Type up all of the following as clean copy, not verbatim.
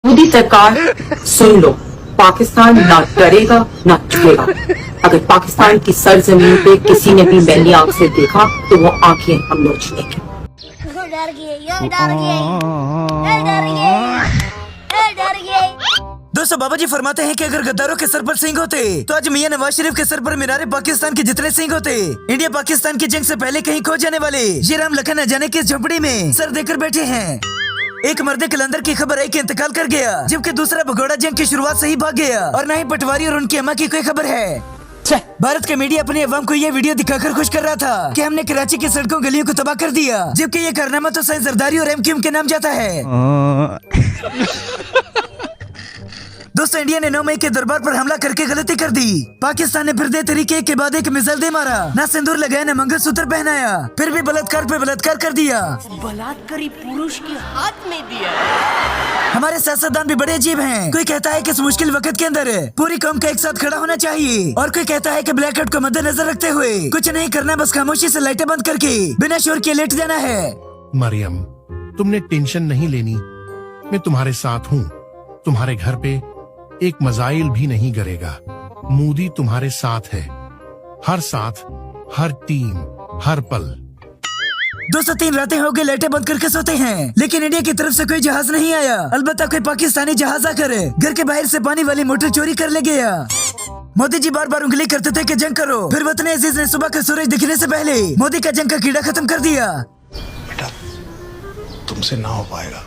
मोदी सरकार सुन लो, पाकिस्तान ना डरेगा ना झुकेगा। अगर पाकिस्तान की सरजमीन पे किसी ने भी मैली आंख से देखा तो वो आंखें हम नोच लेंगे। डर गए, ये डर गए, ये डर गए, ये डर गए। दोस्तों, बाबा जी फरमाते हैं कि अगर गद्दारों के सर पर सिंग होते तो आज मियां नवाज शरीफ के सर पर मीनारे पाकिस्तान के जितने सिंग होते। इंडिया पाकिस्तान की जंग से पहले कहीं खो जाने वाले ये राम लखन न जाने किस झोपड़ी में सर देकर बैठे हैं। एक मर्द कलंदर की खबर आई कि इंतकाल कर गया, जबकि दूसरा भगोड़ा जंग की शुरुआत से ही भाग गया और न ही पटवारी और उनकी अम्मा की कोई खबर है। भारत का मीडिया अपनी अवाम को ये वीडियो दिखाकर खुश कर रहा था कि हमने कराची की सड़कों गलियों को तबाह कर दिया, जबकि ये कारनामा तो सैयद जरदारी और एमक्यूएम के नाम जाता है। दोस्तों, इंडिया ने 9 मई के दरबार पर हमला करके गलती कर दी। पाकिस्तान ने फिर दे तरीके के बाद एक मिसाइल दे मारा, ना सिंदूर लगाया न मंगलसूत्र पहनाया, फिर भी बलात्कार पे बलात्कार कर दिया। बलात्कारी पुरुष के हाथ में दिया। हमारे सियासतदान भी बड़े अजीब हैं। कोई कहता है कि इस मुश्किल वक्त के अंदर पूरी कौम का एक साथ खड़ा होना चाहिए, और कोई कहता है कि ब्लैकआउट को मद्देनजर रखते हुए कुछ नहीं करना, बस खामोशी से लाइटें बंद करके बिना शोर के लेट जाना है। मरियम, तुमने टेंशन नहीं लेनी, मैं तुम्हारे साथ हूँ। तुम्हारे घर पे एक मजाइल भी नहीं गिरेगा। मोदी तुम्हारे साथ है, हर साथ, हर टीम, हर पल। 203 रातें हो गई लाइटें बंद करके सोते हैं, लेकिन इंडिया की तरफ से कोई जहाज नहीं आया। अलबत्ता कोई पाकिस्तानी जहाज आकर घर के बाहर से पानी वाली मोटर चोरी कर ले गया। मोदी जी बार बार उंगली करते थे कि जंग करो, फिर वतन अजीज ने सुबह का सूरज दिखने से पहले मोदी का जंग का कीड़ा खत्म कर दिया। बेटा, तुमसे ना हो पाएगा।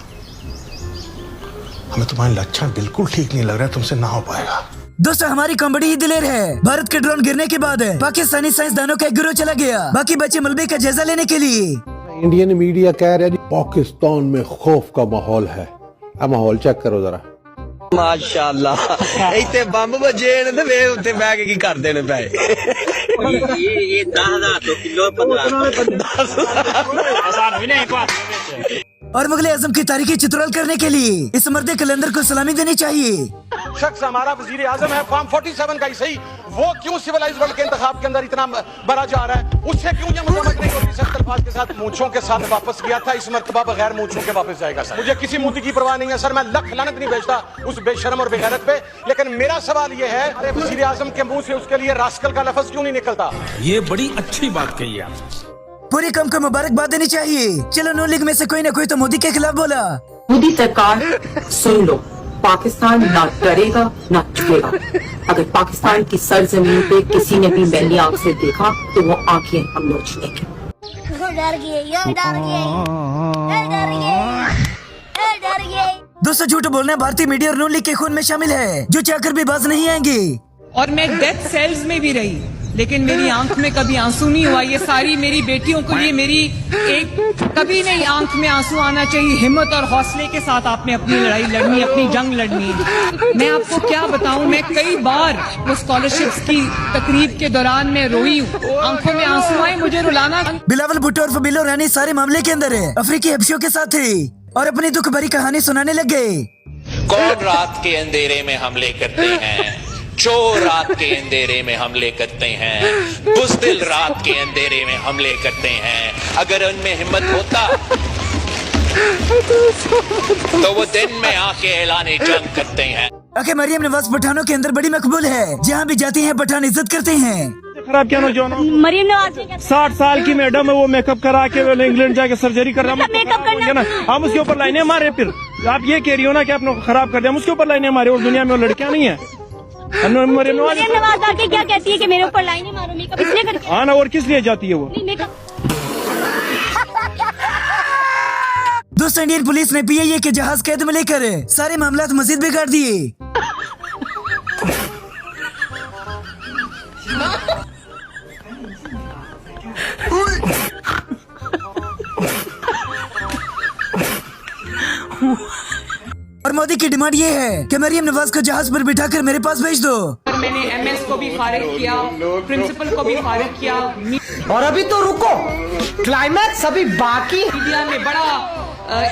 हमें तुम्हारे लक्षण बिल्कुल ठीक नहीं लग रहा है, तुमसे ना हो पाएगा। दोस्तों, हमारी कौम बड़ी ही दिलेर है। भारत के ड्रोन गिरने के बाद पाकिस्तानी साइंसदानों का एक गिरोह चला गया, बाकी बचे मलबे का जायजा लेने के लिए। इंडियन मीडिया कह रहा है पाकिस्तान में खौफ का माहौल है। अब माहौल चेक करो जरा। माशाअल्लाह, इतने बंब बजे ने वे उत्ते बैठ के की करदे ने पे। ये 10,000 किलो 15,000 और मुगल आजम की तारीखी चित्रोल करने के लिए इस मर्द कलंदर को सलामी देनी चाहिए। शख्स हमारा वजीर आजम है, फॉर्म 47 का ही सही, वो क्यों सिविलाइज वर्ल्ड के इंतखाब के अंदर इतना बड़ा जा रहा है? उससे क्यों ये मजम्मत नहीं होती? सख्त अल्फाज के साथ मूंछों के साथ वापस गया था, इस मर्तबा बगैर मूंछों के वापस जाएगा। सर, मुझे किसी मोदी की परवाह नहीं है सर, मैं लख लानत नहीं भेजता उस बेशरम और बेगैरत पे, लेकिन मेरा सवाल ये है, अरे वजीर आजम के मुंह से उसके लिए रास्कल का लफ्ज क्यों नहीं निकलता? ये बड़ी अच्छी बात कही है। पूरी कौम को मुबारकबाद देनी चाहिए। चलो, नून लीग में से कोई न कोई तो मोदी के खिलाफ बोला। मोदी सरकार सुन लो, पाकिस्तान ना डरेगा ना झुकेगा। अगर पाकिस्तान की सरजमीन पे किसी ने भी मैली आंख से देखा तो वो आंखें हम नोच लेंगे। डर गए, ये डर गए, ये डर गए, ये डर गए। दोस्तों, झूठ बोलना भारतीय मीडिया और नून लीग के खून में शामिल है, जो चाहकर भी बाज नहीं आएंगे। और मैं डेथ सेल्स में भी रही, लेकिन मेरी आंख में कभी आंसू नहीं हुआ। ये सारी मेरी बेटियों को लिए मेरी एक कभी नहीं आंख में आंसू आना चाहिए। हिम्मत और हौसले के साथ आपने अपनी लड़ाई लड़नी, अपनी जंग लड़नी। मैं आपको क्या बताऊं, मैं कई बार वो स्कॉलरशिप्स की तकरीब के दौरान मैं रोई हूँ, आंखों में आंसू आए, मुझे रुलाना। बिलावल भुट्टो और फबीलो रानी सारे मामले के अंदर अफ्रीकी हबशियों के साथ थे और अपनी दुख भरी कहानी सुनाने लग गए। कौन रात के अंधेरे में हमले करते हैं? चोर रात के अंधेरे में हमले करते हैं, बुज़दिल रात के अंधेरे में हमले करते हैं। अगर उनमें हिम्मत होता तो वो दिन में आके ऐलाने जंग करते हैं। आखिर मरियम नवाज पठानों के अंदर बड़ी मकबूल है, जहाँ भी जाती हैं पठान इज्जत करते हैं। खराब क्या नौजवान? मरियम नवाज 60 साल की मैडम है, वो मेकअप करा के इंग्लैंड जाके सर्जरी कर रहा है। हम उसके ऊपर लाइनें मारे, फिर आप ये कह रही हो ना कि आपने खराब कर दिया, हम उसके ऊपर लाइनें मारे। और दुनिया में वो लड़कियां नहीं है। मरियम नवाज आके क्या कहती है कि मेरे ऊपर लाइनें मारो, मेकअप इसलिए करती है। हाँ ना, और किस लिए जाती है वो? दोस्तों, इंडियन पुलिस ने पीआईए के जहाज कैद में लेकर सारे मामलात मजीद बिगाड़ दिए। और मोदी की डिमांड ये है कि मरियम नवाज को जहाज पर बिठाकर मेरे पास भेज दो। मैंने एमएस को भी फारिग किया, प्रिंसिपल को भी फारिग किया। और अभी तो रुको, क्लाइमैक्स अभी बाकी। मीडिया में बड़ा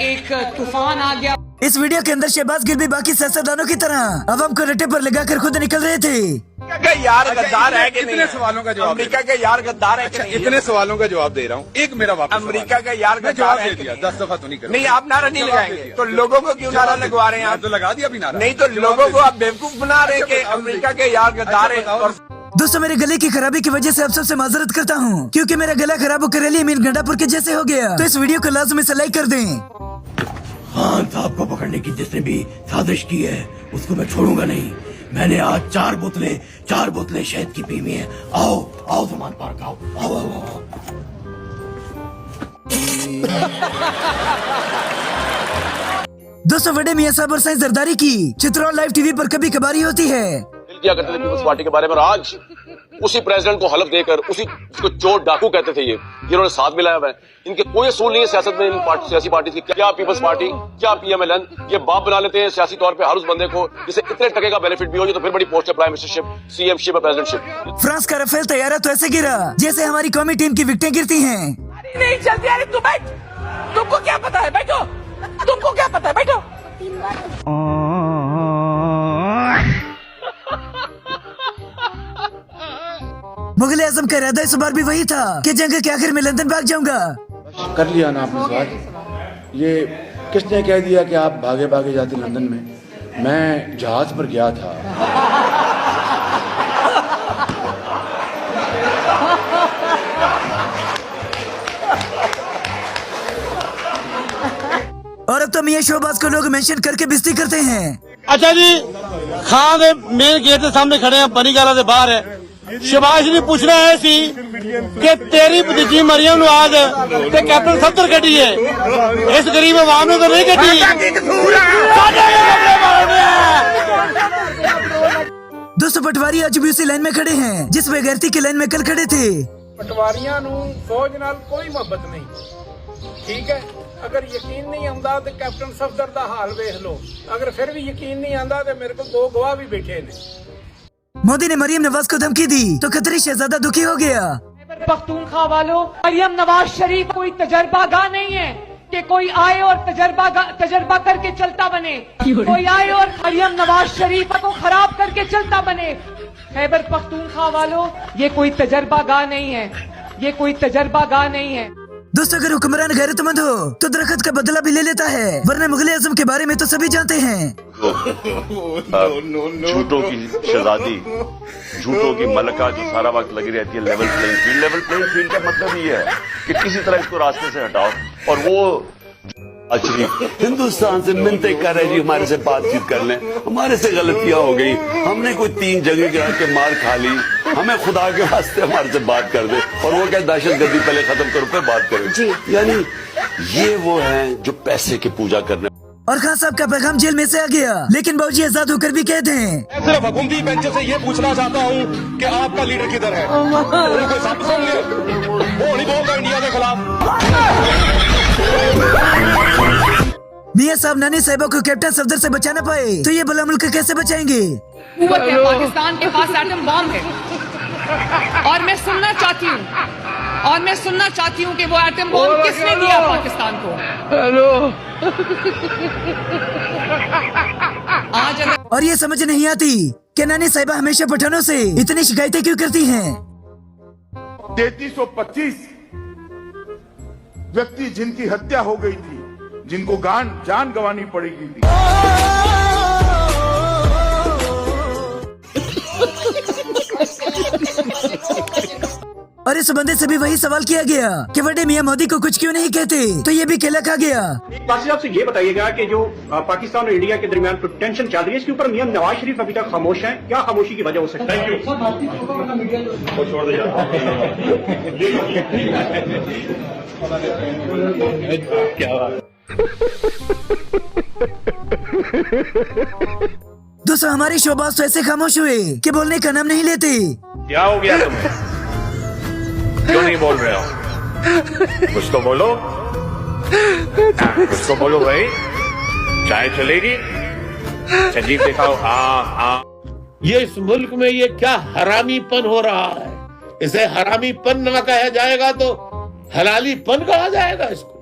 एक तूफान आ गया। इस वीडियो के अंदर शहबाज गिल भी बाकी सियासतदानों की तरह अवाम को रट्टे पर लगाकर खुद निकल रहे थे। का यार गद्दार है कि नहीं? इतने सवालों का जवाब अमेरिका के यार गद्दार है कि नहीं? इतने सवालों का जवाब दे रहा हूँ, एक मेरा वापस अमेरिका का यार गद्दार है दे कि दिया, नहीं? 10 दफा तो नहीं कर नहीं, आप नारा नहीं लगाएंगे तो लोगों को क्यों नारा लगवा रहे हैं आप? तो लगा दिया अभी नारा। नहीं तो लोगों को आप बेवकूफ बना रहे हैं कि अमेरिका के यार गद्दार है। और दोस्तों मेरे गले की खराबी की वजह से आप सबसे माजरत करता हूँ, क्योंकि मेरा गला खराब होकर अली अमीन गंडापुर के जैसे हो गया। तो इस वीडियो को लाजमी से लाइक कर दें। खान साहब को पकड़ने की जिसने भी साजिश की है उसको मैं छोड़ूंगा नहीं। मैंने आज 4 बोतलें शहद की पी हुई है। आओ आओ सलमान पार्क आओ आओ आओ, आओ। दोस्तों बड़े मियां साहब और साईं जरदारी की चित्रोल लाइव टीवी पर कभी कभारी होती है। किया करते थे पीपल्स पार्टी के बारे में, और आज उसी प्रेसिडेंट को हलफ देकर उसी को चोर डाकू कहते थे ये जिन्होंने साथ मिलाया हुआ है। इनके कोई असूल नहीं है सियासत में, इन सियासी पार्टी की। क्या पीपल्स पार्टी, क्या पीएमएलएन, ये बाप बना लेते हैं सियासी तौर पे हर उस बंदे को जिसे इतने टके का बेनिफिट भी हो, तो फिर बड़ी पोस्ट है, prime ministership, CMship, presidentship. France का राफेल तैयारा तो ऐसे गिरा जैसे हमारी कौमी टीम की विकेटें गिरती हैं। नहीं चलती यार, तू बैठ, तुमको क्या पता है, बैठो, तुमको क्या पता है, बैठो। मुगल आजम का इरादा इस बार भी वही था कि जंग के आखिर में लंदन भाग जाऊंगा। कर लिया ना आपने बात। ये किसने कह दिया कि आप भागे भागे जाते लंदन में? मैं जहाज पर गया था। और अब तो मियां शोबाज को लोग मेंशन करके बेइज्जती करते हैं। अच्छा जी, खान दे मेन गेट के सामने खड़े हैं, बनी गाला से बाहर है। शहबाज ने पूछना है सी कि तेरी भतीजी मरियम ने आज ते कैप्टन सफदर कटी है, इस गरीब अवाम ने तो नहीं कटी। दोस्तों पटवारी आज भी उसी लाइन में खड़े हैं जिस बेगैरती की लाइन में कल खड़े थे। पटवारियां नूं फौज नाल कोई मोहब्बत नहीं, ठीक है। अगर यकीन नहीं आंदा तो कैप्टन सफदर दा हाल वेख लो। अगर फिर भी यकीन नहीं आंदा तो मेरे को 2 गवाह भी बैठे ने। मोदी ने मरियम नवाज को धमकी दी तो कतरी शहजादा दुखी हो गया। पख्तूनख्वा वालों, मरियम नवाज शरीफ कोई तजर्बागाह नहीं है कि कोई आए और तजर्बा करके चलता बने, कोई आए और मरियम नवाज शरीफ को खराब करके चलता बने। खैबर पख्तूनख्वा वालों, ये कोई तजर्बागाह नहीं है, ये कोई तजर्बागाह नहीं है। दोस्तों अगर हुक्मरान गैरतमंद हो तो दरख्त का बदला भी ले लेता है, वरना मुगल आजम के बारे में तो सभी जानते हैं। झूठों की शहजादी, झूठों की मलका जो सारा वक्त लगी रहती है level playing field. Level playing field का मतलब ये है कि किसी तरह इसको रास्ते से हटाओ। और वो हिंदुस्तान से मिन्नतें कर रहे जी हमारे से बातचीत कर लें, हमारे से गलतियां हो गई, हमने कोई 3 जगह गिरा के मार खा ली, हमें खुदा के वास्ते हमारे से बात कर दे। और वो क्या दहशतगर्दी पहले खत्म करो फिर बात करें। यानी ये वो हैं जो पैसे की पूजा करने। और खान साहब का पैगाम जेल में से आ गया, लेकिन बाबूजी आजाद होकर भी कहते हैं। सिर्फ हुकूमती बेंच से ये पूछना चाहता हूँ कि आपका लीडर किधर है? कोई साबित होंगे, वो नहीं बोलता इंडिया के खिलाफ। मियां साहब नानी साहिबा को कैप्टन सफदर से बचाना पाए तो ये भला मुल्क कैसे बचाएंगे? पाकिस्तान के पास एटम बॉम्ब है और मैं सुनना चाहती हूँ कि वो एटम बॉम्ब किसने दिया पाकिस्तान को। आज और ये समझ नहीं आती कि नानी साहिबा हमेशा पठानों से इतनी शिकायतें क्यों करती हैं। 3325 व्यक्ति जिनकी हत्या हो गई थी, जिनको जान गंवानी पड़ेगी थी। और इस बंदे से भी वही सवाल किया गया कि बड़े मियां मोदी को कुछ क्यों नहीं कहते, तो ये भी कहला खा गया। एक बात आपसे ये बताइएगा कि जो पाकिस्तान और इंडिया के दरमियान टेंशन चल रही है, इसके ऊपर मियां नवाज शरीफ अभी तक खामोश हैं, क्या खामोशी की वजह हो सकता है? दोस्तों हमारे शोबाज तो ऐसे खामोश हुए कि बोलने का नाम नहीं लेते। क्या हो गया तुम्हें? क्यों नहीं बोल रहे हो? कुछ तो बोलो, कुछ तो बोलो भाई। चाय चलेगी? संजीव दिखाओ। हाँ। ये इस मुल्क में ये क्या हरामीपन हो रहा है? इसे हरामीपन ना कहा जाएगा तो हलालीपन कहा जाएगा इसको।